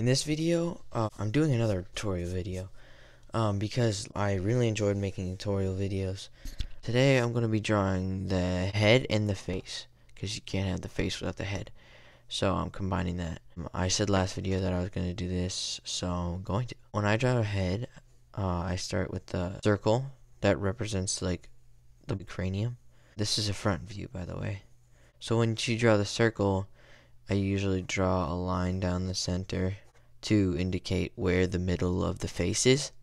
In this video, I'm doing another tutorial video because I really enjoyed making tutorial videos. Today I'm going to be drawing the head and the face because you can't have the face without the head. So I'm combining that. I said last video that I was going to do this, so I'm going to. When I draw a head, I start with the circle that represents like the cranium. This is a front view, by the way. So when you draw the circle, I usually draw a line down the center to indicate where the middle of the face is.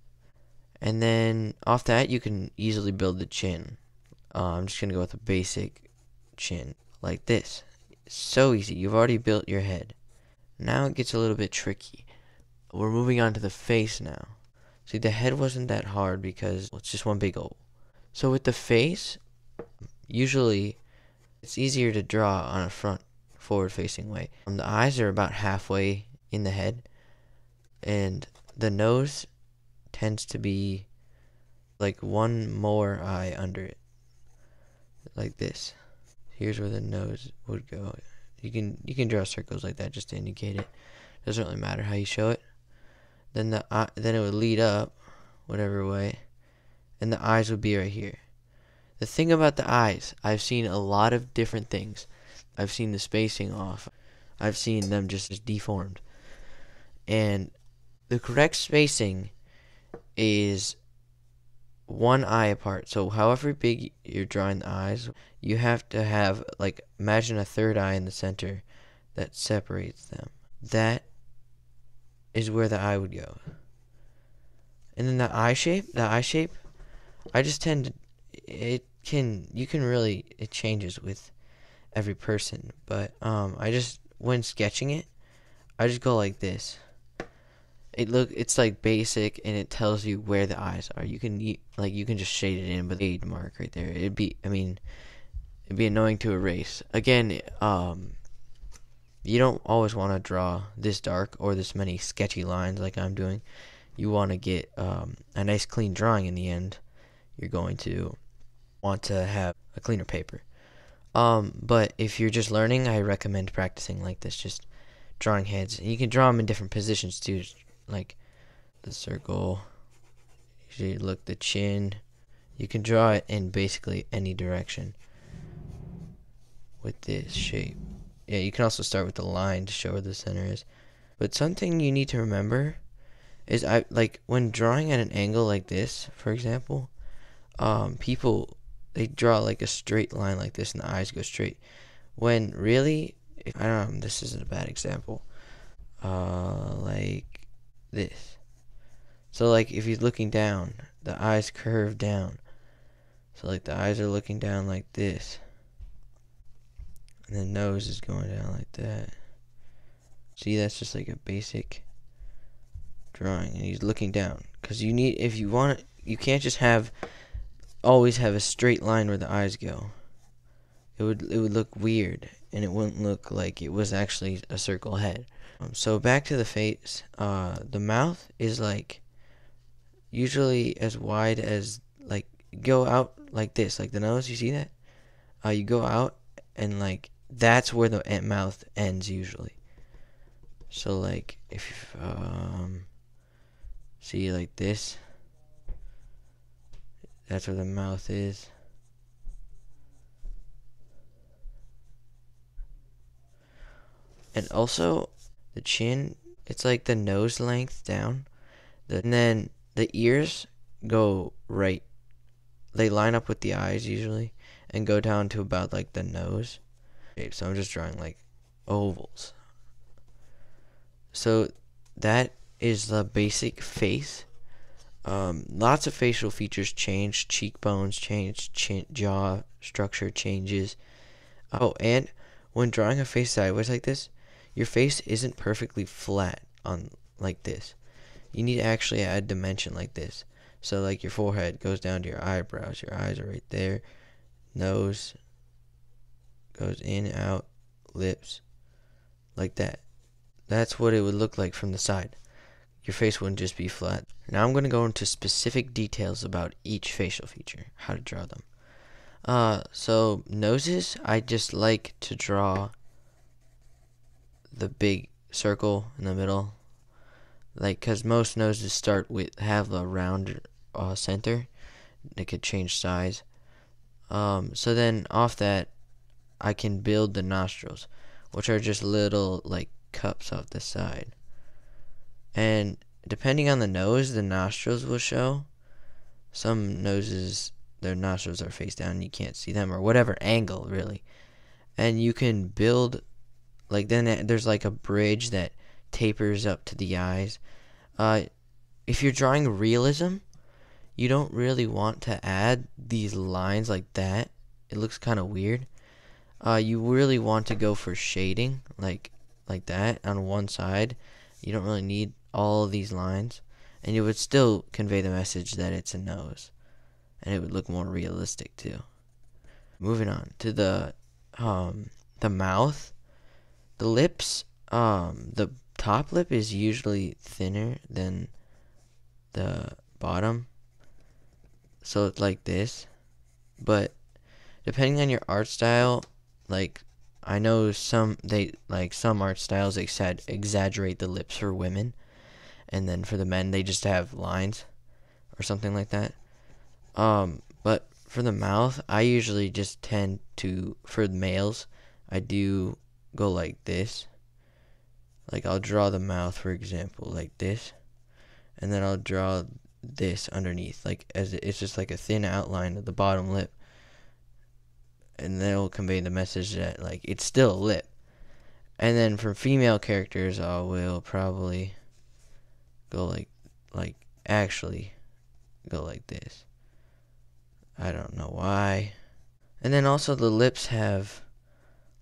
And then off that, you can easily build the chin. I'm just going to go with a basic chin, like this. It's so easy. You've already built your head. Now it gets a little bit tricky. We're moving on to the face now. See, the head wasn't that hard because it's just one big oval. So with the face, usually it's easier to draw on a forward-facing way. The eyes are about halfway in the head, and the nose tends to be like one more eye under it, like this. Here's where the nose would go. You can draw circles like that just to indicate it. Doesn't really matter how you show it. Then then it would lead up, whatever way, and the eyes would be right here. The thing about the eyes, I've seen a lot of different things. I've seen the spacing off. I've seen them just deformed. And the correct spacing is one eye apart. So however big you're drawing the eyes, you have to have, like, imagine a third eye in the center that separates them. That is where the eye would go. And then the eye shape, I just tend to, it changes with every person, but when sketching it, I just go like this. It's like basic, and it tells you where the eyes are. You can just shade it in, but the shade mark right there, it'd be annoying to erase. Again, you don't always want to draw this dark or this many sketchy lines like I'm doing. You want to get a nice clean drawing in the end. You're going to want to have a cleaner paper. But if you're just learning, I recommend practicing like this, just drawing heads. And you can draw them in different positions too, like the circle. You look the chin. You can draw it in basically any direction with this shape. Yeah, you can also start with the line to show where the center is. But something you need to remember is when drawing at an angle like this, for example, people, they draw like a straight line like this and the eyes go straight. When really, I don't know, this isn't a bad example. Like this. So like if you're looking down, the eyes curve down. So like the eyes are looking down like this. And the nose is going down like that. See, that's just like a basic drawing. And he's looking down. Because you can't just always have a straight line where the eyes go. It would look weird, and it wouldn't look like it was actually a circle head. So back to the face. The mouth is like usually as wide as, like, go out like this, like the nose. You see that? You go out, and like that's where the mouth ends usually. So like if see like this, that's where the mouth is. And also, the chin, it's like the nose length down. And then the ears go right. They line up with the eyes usually and go down to about like the nose. So I'm just drawing like ovals. So that is the basic face. Lots of facial features change. Cheekbones change. Jaw structure changes. Oh, and when drawing a face sideways like this, your face isn't perfectly flat on like this. You need to actually add dimension like this. So like your forehead goes down to your eyebrows. Your eyes are right there. Nose goes in, out, lips, like that. That's what it would look like from the side. Your face wouldn't just be flat. Now I'm going to go into specific details about each facial feature, how to draw them. So noses, I just like to draw the big circle in the middle, like, because most noses have a round center. They could change size. So then off that, I can build the nostrils, which are just little like cups off the side. And depending on the nose, the nostrils will show. Some noses, their nostrils are face down, you can't see them, or whatever angle really. And you can build, like, then there's like a bridge that tapers up to the eyes. If you're drawing realism, you don't really want to add these lines like that. It looks kind of weird. You really want to go for shading, like that on one side. You don't really need all of these lines, and it would still convey the message that it's a nose, and it would look more realistic too. Moving on to the mouth, the lips. The top lip is usually thinner than the bottom, so it's like this. But depending on your art style, like, I know some art styles exaggerate the lips for women, and then for the men they just have lines or something like that. But for the mouth, I usually just tend to, for the males, I do go like this. Like, I'll draw the mouth, for example, like this, and then I'll draw this underneath, like, as it's just like a thin outline of the bottom lip, and that'll convey the message that, like, it's still a lip. And then for female characters, I will probably go actually go like this. I don't know why. And then also the lips have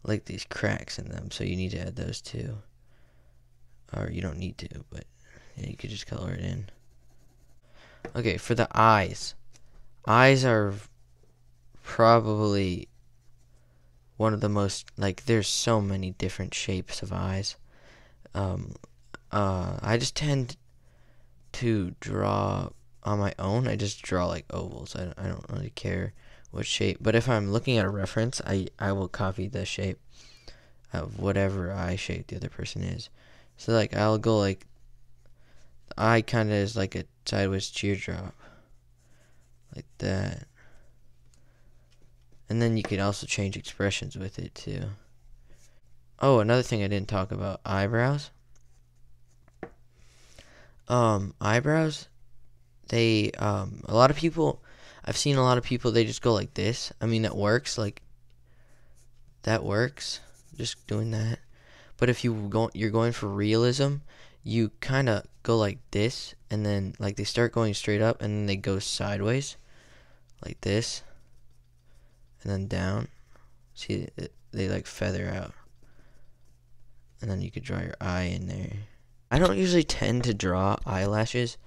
like these cracks in them, so you need to add those too. Or you don't need to, but yeah, you could just color it in. Okay, for the eyes. Eyes are probably one of the most, like, there's so many different shapes of eyes. I just tend to draw on my own. I just draw like ovals. I don't really care what shape. But if I'm looking at a reference, I will copy the shape of whatever eye shape the other person is. So, like, I'll go like, the eye kind of is like a sideways teardrop, like that. And then you can also change expressions with it too. Oh, another thing I didn't talk about, eyebrows. Eyebrows, they, a lot of people, I've seen a lot of people, they just go like this. I mean, that works, like, that works, just doing that. But if you're going for realism, you kind of go like this, and then, like, they start going straight up, and then they go sideways, like this, and then down. See, they like feather out. And then you could draw your eye in there. I don't usually tend to draw eyelashes.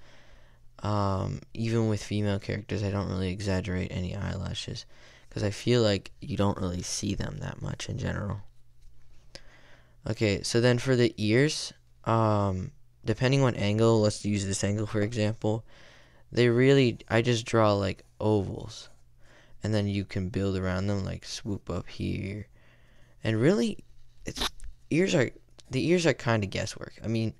Even with female characters, I don't really exaggerate any eyelashes, because I feel like you don't really see them that much in general. Okay, so then for the ears, depending on angle, let's use this angle for example, I just draw like ovals, and then you can build around them, like swoop up here, and really, the ears are kind of guesswork. I mean,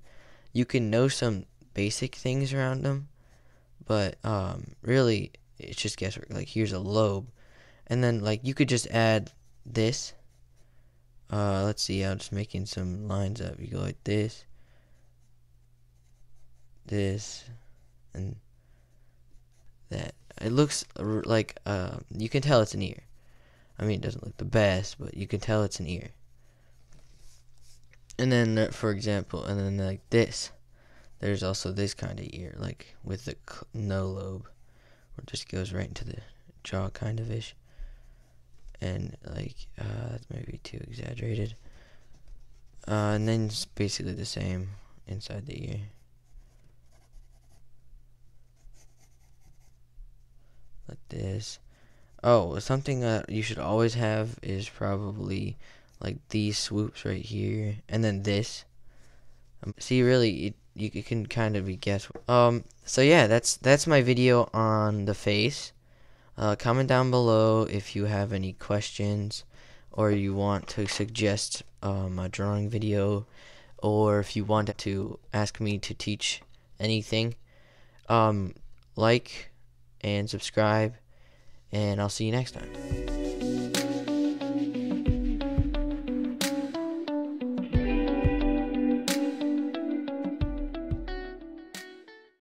you can know some basic things around them, but really, it's just guesswork. Like, here's a lobe, and then, like, you could just add this. Let's see, I'm just making some lines up. You go like this, and that. It looks like, you can tell it's an ear. I mean, it doesn't look the best, but you can tell it's an ear. And then, for example, and then like this, there's also this kind of ear, like with the no lobe, where it just goes right into the jaw, kind of ish. And like, that's maybe too exaggerated. And then it's basically the same inside the ear. Like this. Oh, something that you should always have is probably like these swoops right here, and then this. See, really, you can kind of be guessed. So yeah, that's my video on the face. Comment down below if you have any questions, or you want to suggest a drawing video, or if you want to ask me to teach anything, like and subscribe, and I'll see you next time.